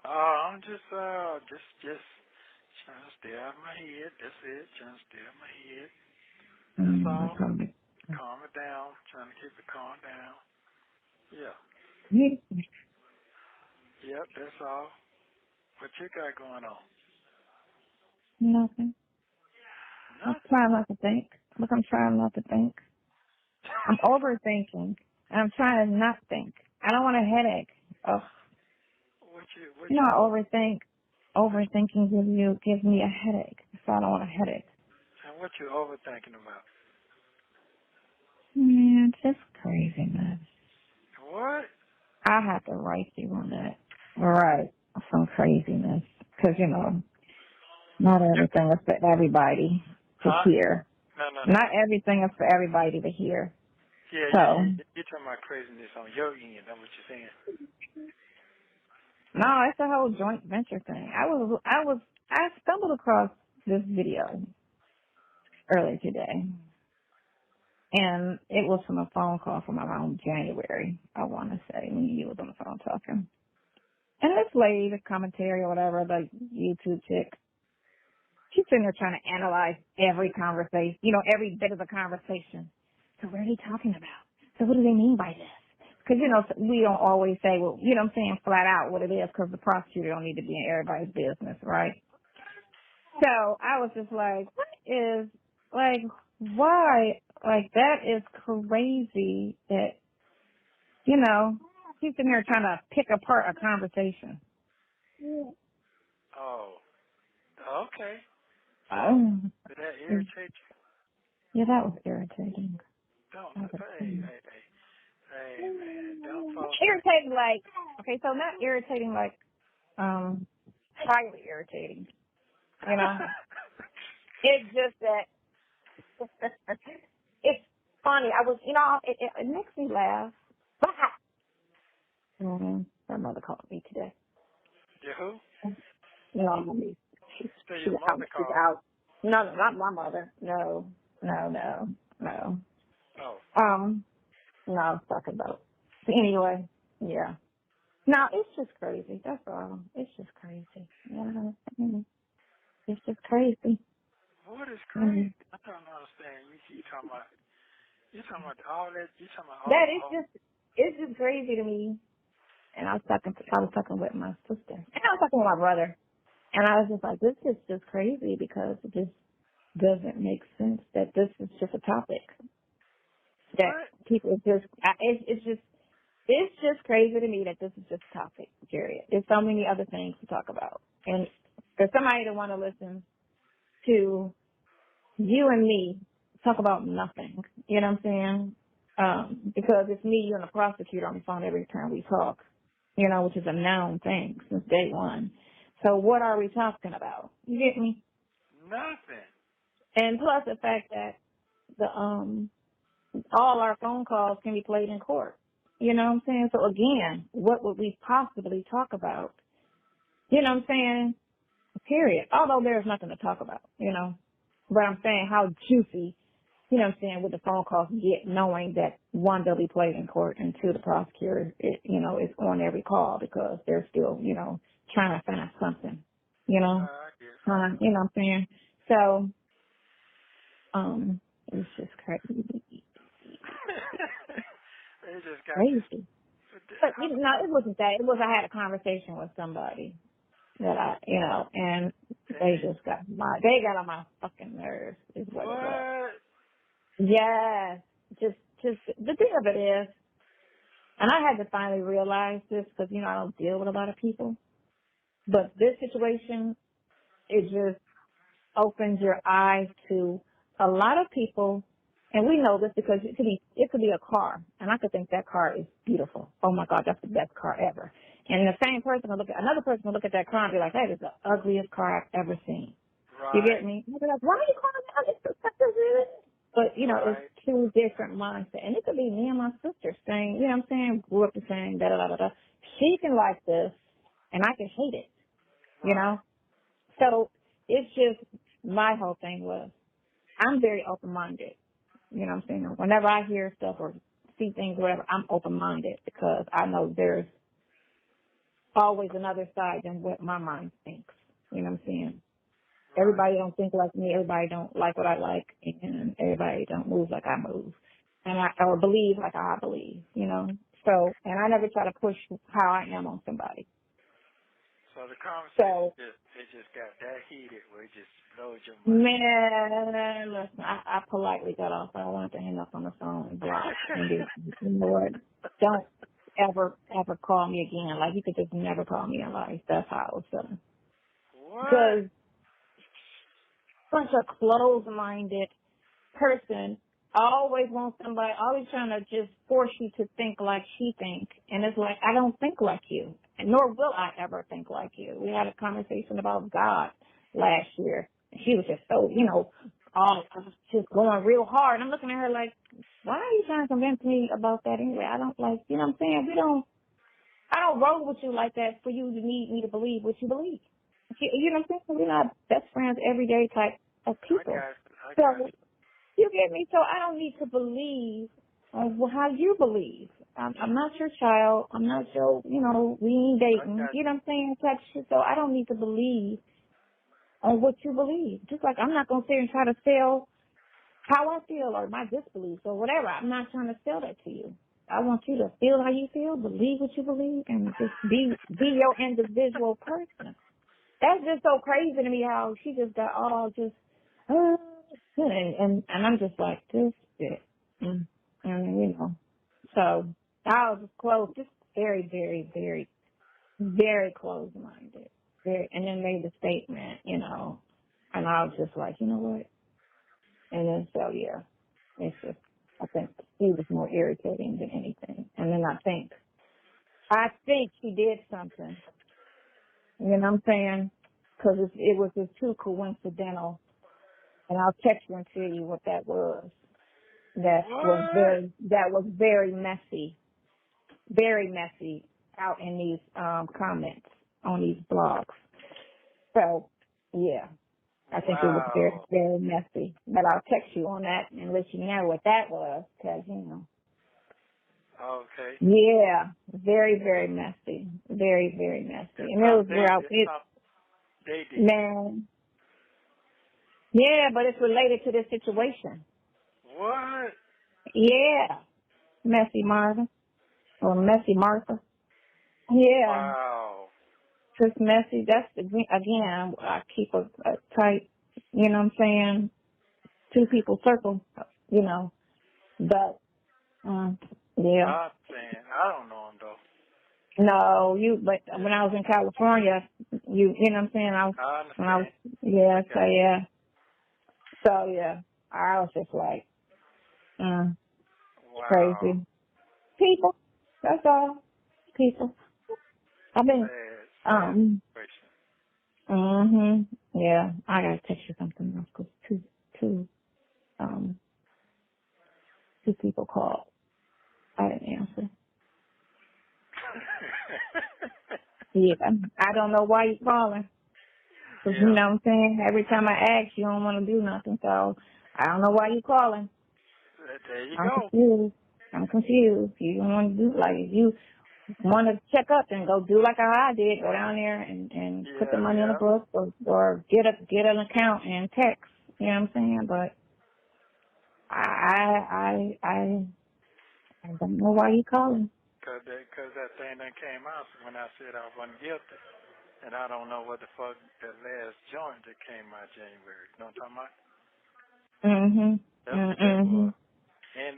Oh, I'm just trying to stay out of my head. That's it. Trying to stay out of my head. That's all. Calm it down. Trying to keep it calm down. Yeah. Yep, that's all. What you got going on? Nothing. I'm trying not to think. Look, I'm trying not to think. I'm overthinking. And I'm trying to not think. I don't want a headache. Ugh. You know, overthinking gives me a headache. So I don't want a headache. And what you overthinking about? Man, just craziness. What? I have to write you on that. Right. Some craziness. Because, not everything is for everybody to hear. No. Not everything is for everybody to hear. Yeah, so, you're talking about craziness on your end. That's what you're saying. No, it's a whole joint venture thing. I stumbled across this video earlier today, and it was from a phone call from around January, I want to say, when you was on the phone talking. And this lady, the commentary or whatever, the YouTube chick, she's sitting there trying to analyze every conversation, every bit of the conversation. So what are they talking about? So what do they mean by this? Because, we don't always say, well, I'm saying flat out what it is because the prosecutor don't need to be in everybody's business, right? So I was just like, why? Like, that is crazy that, she's sitting there trying to pick apart a conversation. Oh, okay. Did that irritate you? Yeah, that was irritating. Hey, man, don't fall. Irritating, okay, so not irritating, highly irritating. It's just that it's funny. I was, it makes me laugh. My mother called me today. You who? She's your mother she's called. out. No, not my mother. No. Oh. No, I was talking about. Anyway, yeah. No, it's just crazy. That's all. It's just crazy. It's just crazy. What is crazy? I don't understand. You talking about all that? You talking about all that? It's just crazy to me. And I was talking with my sister. And I was talking with my brother. And I was just like, this is just crazy because it just doesn't make sense that this is just a topic. That people just, it's just crazy to me that this is just a topic, period. There's so many other things to talk about. And for somebody to want to listen to you and me talk about nothing, you know what I'm saying? Because it's me, you, and the prosecutor on the phone every time we talk, which is a known thing since day one. So what are we talking about? You get me? Nothing. And plus the fact that all our phone calls can be played in court. You know what I'm saying? So again, what would we possibly talk about? You know what I'm saying? Period. Although there's nothing to talk about, But I'm saying how juicy, what I'm saying, would the phone calls get knowing that one, they'll be played in court, and two, the prosecutor, is on every call because they're still, trying to find something, you know what I'm saying? So, it's just crazy. They just got crazy. But, it wasn't that. It was I had a conversation with somebody that and they just got on my fucking nerves is what it was. Yes. Just the thing of it is, and I had to finally realize this because, I don't deal with a lot of people, but this situation, it just opens your eyes to a lot of people. And we know this because it could be a car, and I could think that car is beautiful. Oh my God, that's the best car ever. And the same person will another person will look at that car and be like, that is the ugliest car I've ever seen. Right. You get me? And they'll be like, why are you calling that ugly? But it's two different mindsets, and it could be me and my sister saying, grew up the same, da da da da. She can like this, and I can hate it. So it's just my whole thing was I'm very open-minded. You know what I'm saying? Whenever I hear stuff or see things, whatever, I'm open-minded because I know there's always another side than what my mind thinks. You know what I'm saying? Right. Everybody don't think like me. Everybody don't like what I like, and everybody don't move like I move, or believe like I believe. So, and I never try to push how I am on somebody. So the conversation just got that heated where it just blowed your mind. Man, listen, I politely got off. I wanted to hang up on the phone and block. And you know what? Don't ever call me again. Like, you could just never call me in life. That's how I was feeling. What? Because such a closed-minded person always wants somebody, always trying to just force you to think like she think. And it's like, I don't think like you, and nor will I ever think like you. We had a conversation about God last year. And she was just so, just going real hard. And I'm looking at her like, why are you trying to convince me about that anyway? I don't like, you know what I'm saying? I don't roll with you like that for you to need me to believe what you believe. You know what I'm saying? We're not best friends everyday type of people. I got you. You get me? So I don't need to believe Well, how do you believe? I'm not your child. I'm not your, we ain't dating. You know what I'm saying? Type shit. So I don't need to believe on what you believe. Just like I'm not going to sit and try to sell how I feel or my disbelief or whatever. I'm not trying to sell that to you. I want you to feel how you feel, believe what you believe, and just be your individual person. That's just so crazy to me how she just got all just, and I'm just like, this shit. And, so I was just closed, just very, very, very, very closed-minded. And then made the statement, and I was just like, you know what? And then, so, yeah, it's just, I think he was more irritating than anything. And then I think she did something. You know what I'm saying? Because it was just too coincidental. And I'll text you and tell you what that was. That was very messy out in these comments on these blogs. So, yeah. I think it was very, very messy. But I'll text you on that and let you know what that was, because, Okay. Yeah, very, very messy. Very, very messy. And it was where man. Yeah, but it's related to this situation. What? Yeah. Messy Martha. Or Messy Martha. Yeah. Wow. Just messy. That's, again, I keep a tight, you know what I'm saying, 2 people circle, but, yeah. I'm saying, I don't know him, though. No, but when I was in California, you know what I'm saying, I understand. Yeah, okay. so, yeah. So, yeah, I was just like, wow. crazy. People, that's all. People. I've been, yeah, I gotta text you something else, because two people called. I didn't answer. Yeah, I don't know why you're calling. Cause you know what I'm saying? Every time I ask, you don't want to do nothing, so I don't know why you're calling. There you I'm go. confused. You don't want to do, like, if you want to check up and go do like how I did, go down there and put the money in the book or get an account and text. You know what I'm saying? But I don't know why you calling. Cause that thing that came out when I said I wasn't guilty. And I don't know what the fuck that last joint that came out January. You know what I'm talking about? That's what that was. And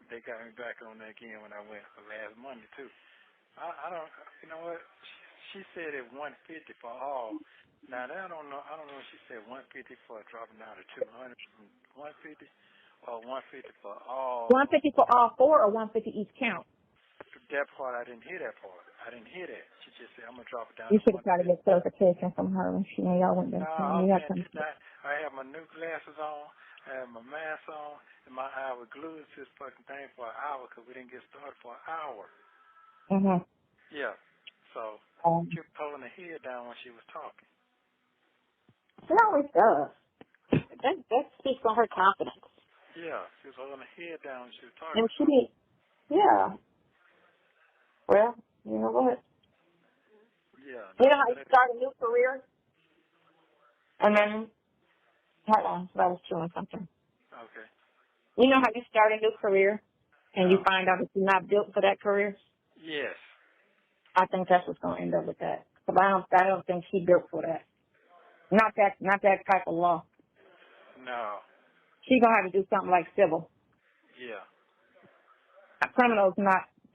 they got me back on that again when I went for last Monday too. I don't, you know what? She said it 150 for all. Now I don't know if she said 150 for dropping down to 200 from 150 or 150 for all. 150 for all 4 or 150 each count? That part, I didn't hear that part. I didn't hear that. She just said, I'm going to drop it down You to 150. should have tried to get clarification from her when y'all went there. No, I have my new glasses on, I have my mask on, and my eye was glued to this fucking thing for an hour because we didn't get started for an hour. Yeah. So, she was pulling her head down when she was talking. She always does. That speaks on her confidence. Yeah, she was holding her head down when she was talking. And yeah. Well, you know what? Yeah. You know how you start a new career? And then, hold on, I was chewing something. Okay. You know how you start a new career and you find out that you're not built for that career? Yes. I think that's what's going to end up with that. Because I don't think she built for that. Not that type of law. No. She's going to have to do something like civil. Yeah.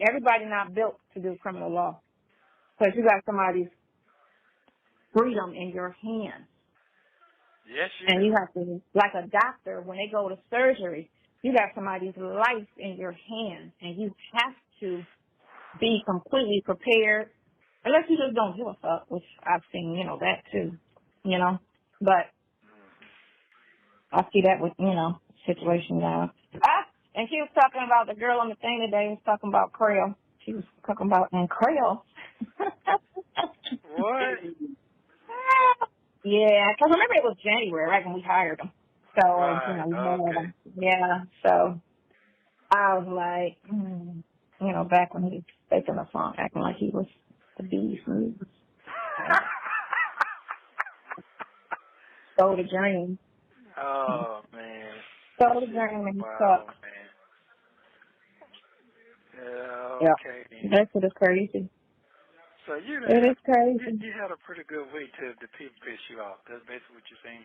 Everybody not built to do criminal law. Because you got somebody's freedom in your hands. Yes, and you have to, like a doctor, when they go to surgery, you got somebody's life in your hands, and you have to be completely prepared, unless you just don't give a fuck, which I've seen, that too, But I see that with, situations now. And she was talking about the girl on the thing today, was talking about Creole. She was talking about in Creole. What? Yeah, because remember it was January, right, when we hired them. So, right. we hired them. Yeah, so, I was like, back when he was faking the song, acting like he was the beast. Stole the dream. Oh, man. Stole the dream and he sucks. Man. Yeah, okay. Yep. That's what is crazy. So it is crazy. You had a pretty good way till the people piss you off. That's basically what you're saying.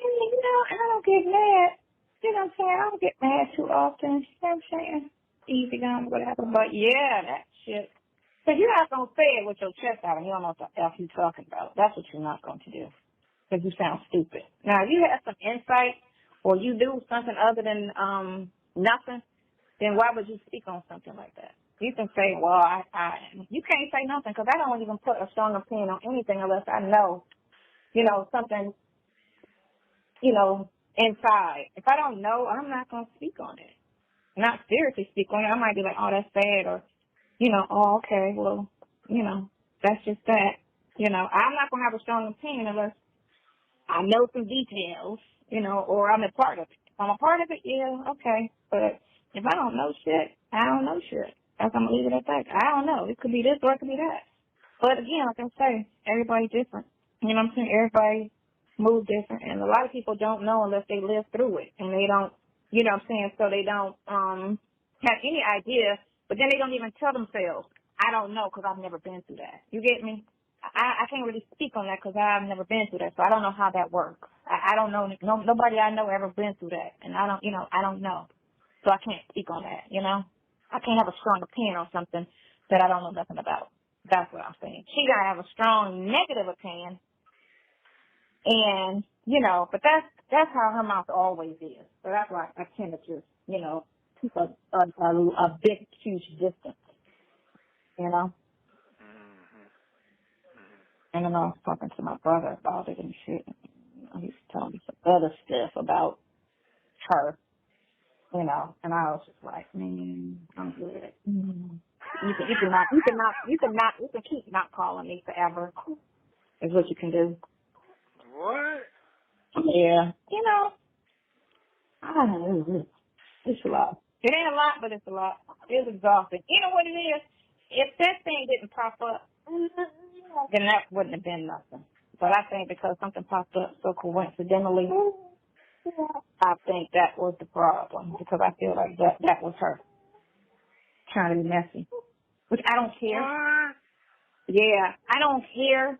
I don't get mad. You know what I'm saying? I don't get mad too often. You know what I'm saying? Easy going, whatever. But yeah, that shit. Because you're not going to say it with your chest out and you don't know what the F you're talking about. That's what you're not going to do. Because you sound stupid. Now, if you have some insight or you do something other than nothing, then why would you speak on something like that? You can say, well, you can't say nothing because I don't even put a strong opinion on anything unless I know, something, inside. If I don't know, I'm not going to speak on it. Not seriously speak on it. I might be like, oh, that's bad, or, oh, okay, well, that's just that. I'm not going to have a strong opinion unless I know some details, or I'm a part of it. If I'm a part of it, yeah, okay. But if I don't know shit, I don't know shit. I'm going to leave it at that. I don't know. It could be this or it could be that. But again, like I say, everybody's different. You know what I'm saying? Everybody moves different. And a lot of people don't know unless they live through it. And they don't, you know what I'm saying? So they don't have any idea. But then they don't even tell themselves, I don't know because I've never been through that. You get me? I can't really speak on that because I've never been through that. So I don't know how that works. I don't know. Nobody I know ever been through that. And I don't know. So I can't speak on that, I can't have a strong opinion on something that I don't know nothing about. That's what I'm saying. She gotta have a strong negative opinion, and but that's how her mouth always is. So that's why I tend to just keep a big huge distance. And then I was talking to my brother about it and shit. He was telling me some other stuff about her. And I was just like, man, I'm good. You can keep not calling me forever. Is what you can do. What? Yeah. I don't know. It's a lot. It ain't a lot, but it's a lot. It's exhausting. You know what it is? If that thing didn't pop up, then that wouldn't have been nothing. But I think because something popped up so coincidentally, I think that was the problem because I feel like that was her trying to be messy, which I don't care. What? Yeah, I don't care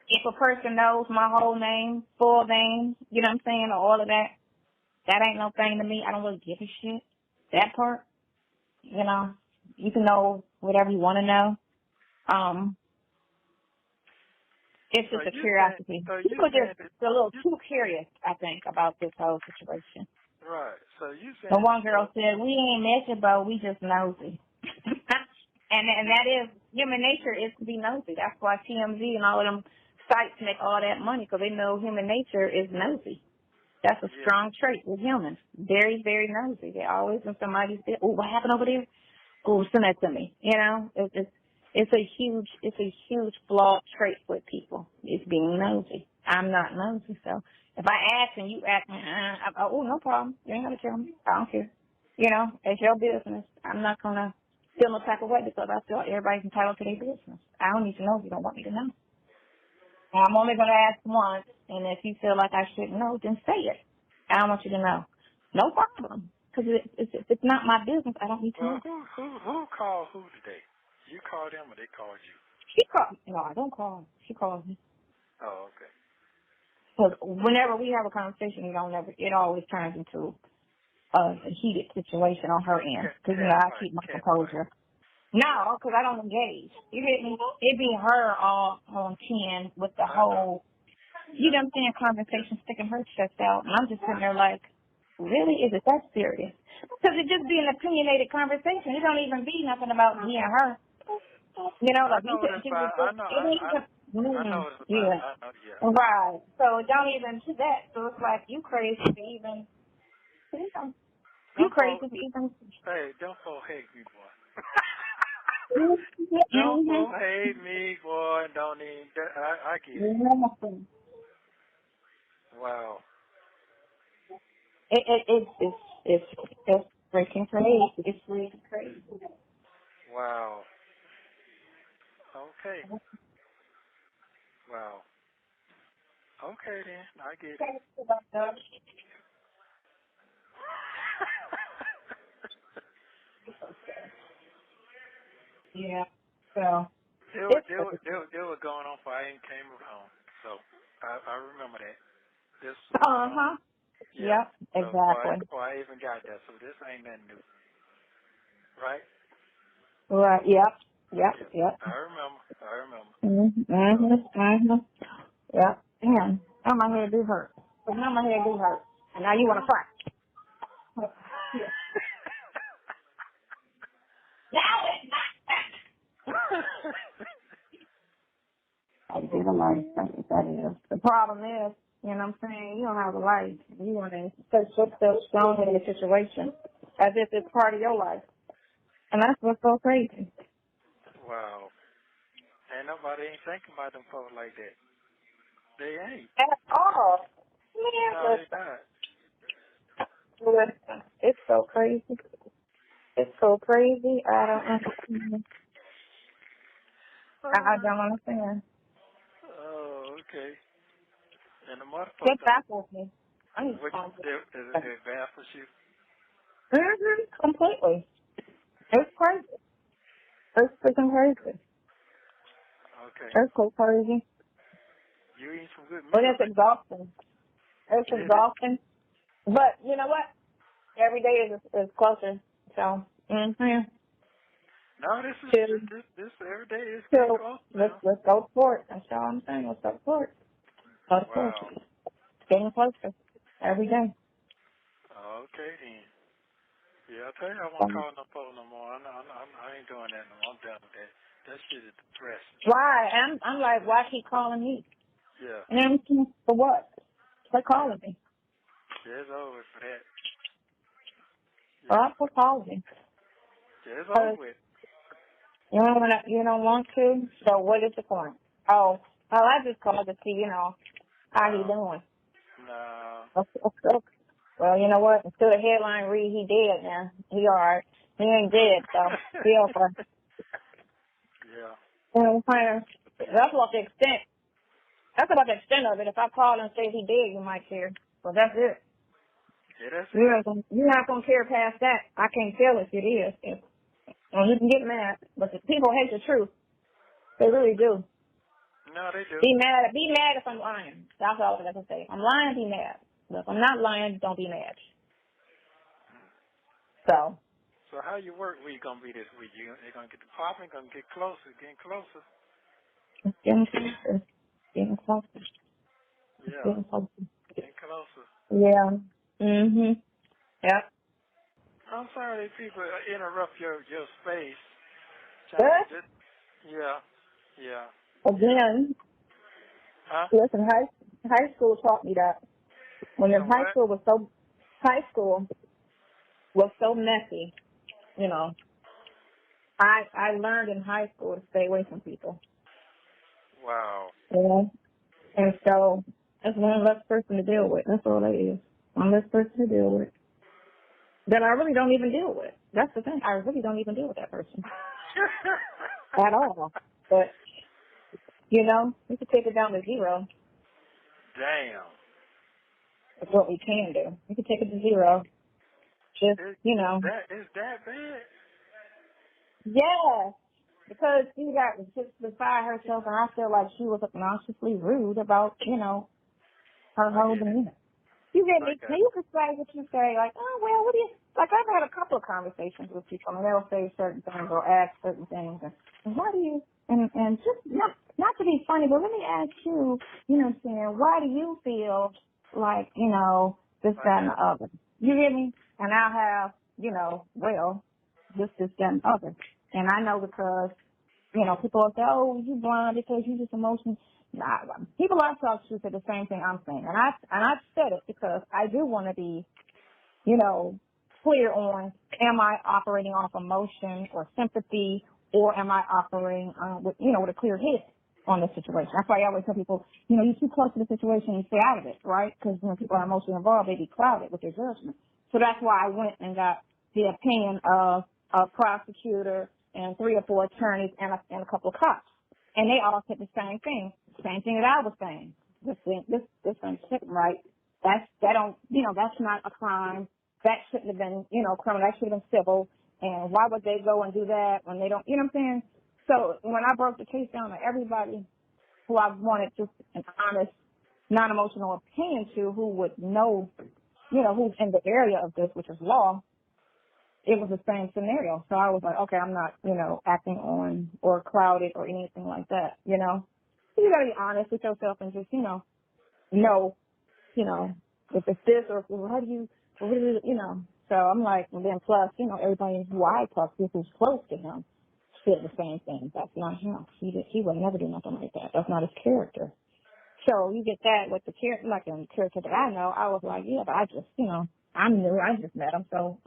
if a person knows my whole name, full name, you know what I'm saying, or all of that. That ain't no thing to me. I don't really give a shit. That part, you can know whatever you want to know. It's just a curiosity. People just a little too curious, I think, about this whole situation. Right. So you said. The one girl said, we ain't messy, but we just nosy. and that is, human nature is to be nosy. That's why TMZ and all of them sites make all that money, because they know human nature is nosy. That's a strong trait with humans. Very, very nosy. They always, when somebody's there, oh, what happened over there? Oh, send that to me. It's a huge flawed trait with people. It's being nosy. I'm not nosy, so if I ask and you ask me, oh, no problem. You ain't gonna tell me. I don't care. It's your business. I'm not gonna feel no type of way because I feel everybody's entitled to their business. I don't need to know if you don't want me to know. And I'm only gonna ask once, and if you feel like I shouldn't know, then say it. I don't want you to know. No problem. Because it's not my business. I don't need to know. Who called who today? You called them or they called you? She called me. No, I don't call her. She calls me. Oh, okay. Because whenever we have a conversation, it always turns into a heated situation on her end. Because, I keep my composure. No, because I don't engage. You get me? It be her all on 10 with the whole, conversation sticking her chest out. And I'm just sitting there like, really? Is it that serious? Because it just be an opinionated conversation. It don't even be nothing about me and her. Like you said, right. So don't even do that. So it's like you crazy to even, Hey, don't hate me, boy. Don't hate me, boy. Don't even. I get it. Wow. It's it's freaking crazy. It's freaking crazy. Wow. Okay. Wow. Okay then, I get it. Yeah. So They were going on before I even came home. So I remember that. This was going on. Yeah. Yep, exactly. Before I even got there. So this ain't nothing new. Right? Right, yep. I remember. Yep. Damn. Now my head do hurt. But now my head do hurt. And now you want to cry. I do the life. That is. The problem is, you know what I'm saying, you don't have a life. You want to put yourself strong in the situation as if it's part of your life. And that's what's so crazy. Wow. And nobody ain't thinking about them folks like that. They ain't. At all. Man, No, they not. Listen, it's so crazy. It's so crazy. I don't understand. I don't understand. Oh, okay. And the motherfucker. Get back with me. I need to it baffles you? Completely. It's crazy. It's freaking crazy. Okay. It's so crazy. You eat some good meat. But it's exhausting. It's exhausting. But you know what? Every day is closer. So, No, this every day is getting close now. Let's go for it. That's all I'm saying. Let's go for it. Go for it. It's getting closer every day. Okay then. Yeah, I tell you, I won't call no phone no more. I ain't doing that no more. I'm done with that. That shit is depressing. Why? I'm like, why keep calling me? Yeah. And for what? They're calling me. Yeah, it's over for that. Yeah. Well, for calling me. Yeah, it's over with. You don't want to? So what is the point? Oh, I just called to see, how he doing. No. Okay. Well, you know what? Until the headline read, he dead now. He all right. He ain't dead, so he okay. Yeah. You know what I'm saying? That's about the extent. That's about the extent of it. If I call and say he dead, you might care. But that's it. Yeah, that's it. You're not gonna care past that. I can't tell if it is. You can get mad, but the people hate the truth. They really do. No, they do. Be mad if I'm lying. That's all I can say. I'm lying, be mad. But if I'm not lying, don't be mad. So how your work week gonna be this week? You're gonna get the popping, gonna get closer, getting closer. It's getting closer. Getting closer. Yeah. Getting closer. Getting closer. Yeah. Yep. I'm sorry that people interrupt your space. What? Yeah. Again. Huh? Listen, high school taught me that. When high school was so messy, I learned in high school to stay away from people. Wow. And so that's one less person to deal with. That's all that is. One less person to deal with. That I really don't even deal with. That's the thing. I really don't even deal with that person. At all. But, we could take it down to zero. Damn. That's what we can do. We could take it to zero. Just, Is that bad? Yeah. Because she got just beside herself, and I feel like she was obnoxiously rude about, her whole demeanor. You get me? Now you can say what you say, like, oh, well, what do you, like, I've had a couple of conversations with people, and they'll say certain things or ask certain things, and why do you, and just, not to be funny, but let me ask you, why do you feel like, this, that, and the other? You get me? And I'll have, well, this, that, and the other. And I know because, people will say, oh, you blind because you just emotional. Nah, people I talk to say the same thing I'm saying. And I've said it because I do want to be, clear on, am I operating off emotion or sympathy, or am I operating with a clear head on the situation? That's why I always tell people, you're too close to the situation, you stay out of it, right? Because when people are emotionally involved, they be clouded with their judgment. So that's why I went and got the opinion of a prosecutor and 3 or 4 attorneys and a couple of cops. And they all said the same thing that I was saying. This ain't sitting right. That's not a crime. That shouldn't have been, criminal. That should have been civil. And why would they go and do that when they don't, you know what I'm saying? So when I broke the case down to everybody who I wanted just an honest, non-emotional opinion to, who would know, who's in the area of this, which is law, it was the same scenario. So I was like, okay, I'm not, acting on or clouded or anything like that, You gotta be honest with yourself and just, know, if it's this or what do you. So I'm like, and then plus, everybody who I talk to who's close to him said the same thing. That's not him. He would never do nothing like that. That's not his character. So you get that with the character, like a character that I know. I was like, yeah, but I just, I'm new. I just met him. So,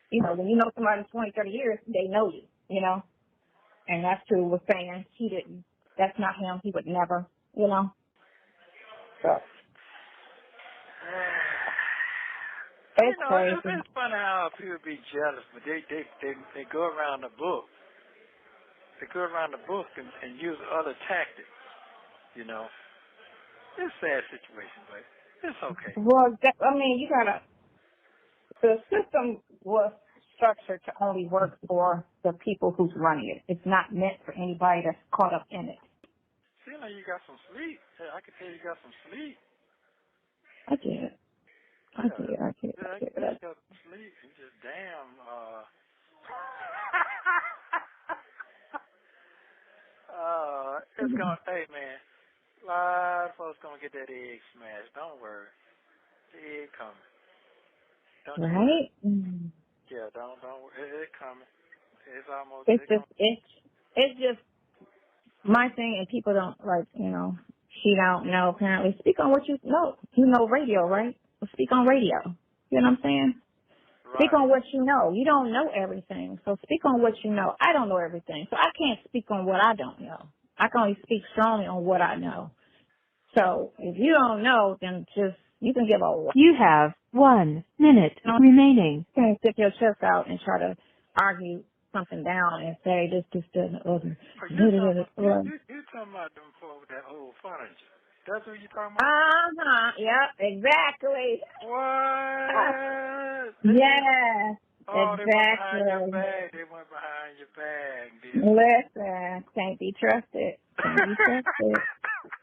when you know somebody 20, 30 years, they know you, And that's who was saying he didn't. That's not him. He would never, So. It's crazy. It's funny how people be jealous, but they go around the book. They go around the book and use other tactics. It's a sad situation, but it's okay. Well, the system was structured to only work for the people who's running it. It's not meant for anybody that's caught up in it. Seems like you got some sleep. I can tell you got some sleep. I did. I did. I got some sleep and just damn. It's gonna. Hey man, a lot of folks gonna get that egg smashed. Don't worry, the egg coming. Right? Yeah, don't worry. It's coming. It's almost. It's just my thing, and people don't she don't know. Apparently, speak on what you know. You know radio, right? Well, speak on radio. You know what I'm saying? Right. Speak on what you know. You don't know everything, so speak on what you know. I don't know everything, so I can't speak on what I don't know. I can only speak strongly on what I know. So if you don't know, then you can give a. You have 1 minute remaining. You can't stick your chest out and try to argue something down and say this doesn't. You're talking about them folks with that old furniture. That's what you're talking about? Yep, exactly. What? Yes, exactly. They went behind your back. Listen, can't be trusted.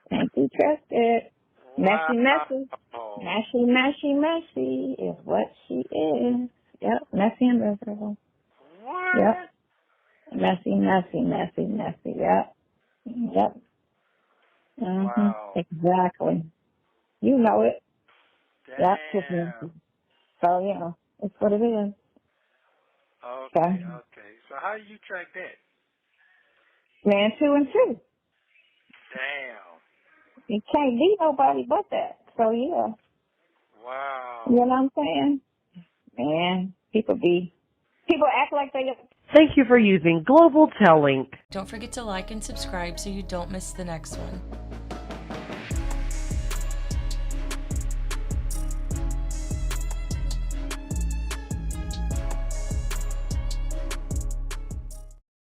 Can't be trusted. Wow. Messy is what she is. Yep, messy and miserable. What? Yep. Messy. Yep. Wow. Exactly. You know it. Damn. That's what it is. So, it's what it is. Okay. So how do you track that? Man, 2 and 2. Damn. You can't be nobody but that. So, yeah. Wow. You know what I'm saying? Man, people act like they... Thank you for using Global Tel Link. Don't forget to like and subscribe so you don't miss the next one.